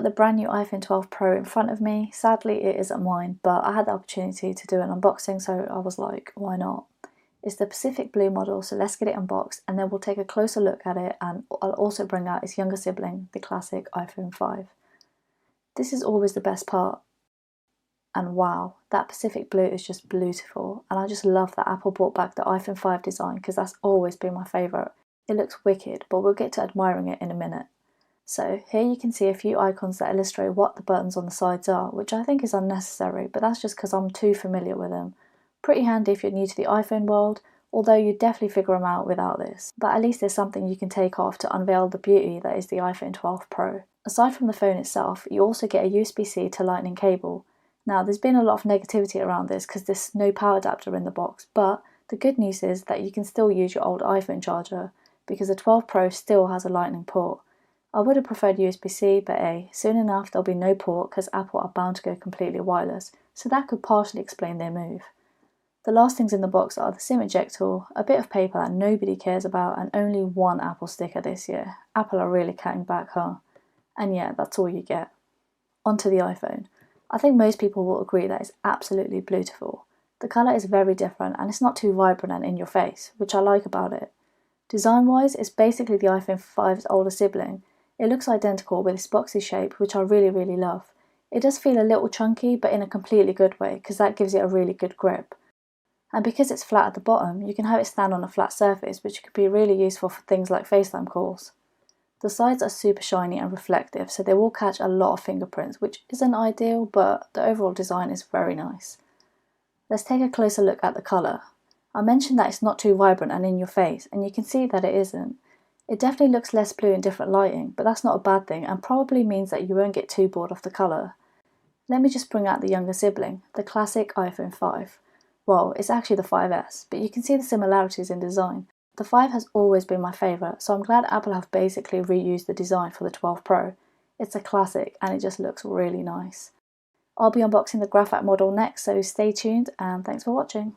the brand new iPhone 12 Pro in front of me. Sadly it isn't mine, but I had the opportunity to do an unboxing, so I was like, why not? It's the Pacific Blue model, so let's get it unboxed and then we'll take a closer look at it, and I'll also bring out its younger sibling, the classic iPhone 5. This is always the best part. And wow, that Pacific Blue is just beautiful, and I just love that Apple brought back the iPhone 5 design because that's always been my favourite. It looks wicked, but we'll get to admiring it in a minute. So here you can see a few icons that illustrate what the buttons on the sides are, which I think is unnecessary, but that's just because I'm too familiar with them. Pretty handy if you're new to the iPhone world, although you'd definitely figure them out without this. But at least there's something you can take off to unveil the beauty that is the iPhone 12 Pro. Aside from the phone itself, you also get a USB-C to Lightning cable. Now there's been a lot of negativity around this because there's no power adapter in the box, but the good news is that you can still use your old iPhone charger because the 12 Pro still has a Lightning port. I would have preferred USB-C, but soon enough there'll be no port because Apple are bound to go completely wireless, so that could partially explain their move. The last things in the box are the SIM ejector, a bit of paper that nobody cares about, and only one Apple sticker this year. Apple are really cutting back, huh? And yeah, that's all you get. Onto the iPhone. I think most people will agree that it's absolutely beautiful. The colour is very different and it's not too vibrant and in your face, which I like about it. Design-wise, it's basically the iPhone 5's older sibling. It looks identical with its boxy shape, which I really love. It does feel a little chunky, but in a completely good way, because that gives it a really good grip. And because it's flat at the bottom, you can have it stand on a flat surface, which could be really useful for things like FaceTime calls. The sides are super shiny and reflective, so they will catch a lot of fingerprints, which isn't ideal, but the overall design is very nice. Let's take a closer look at the colour. I mentioned that it's not too vibrant and in your face, and you can see that it isn't. It definitely looks less blue in different lighting, but that's not a bad thing and probably means that you won't get too bored of the colour. Let me just bring out the younger sibling, the classic iPhone 5. Well, it's actually the 5S, but you can see the similarities in design. The 5 has always been my favourite, so I'm glad Apple have basically reused the design for the 12 Pro. It's a classic and it just looks really nice. I'll be unboxing the graphite model next, so stay tuned and thanks for watching.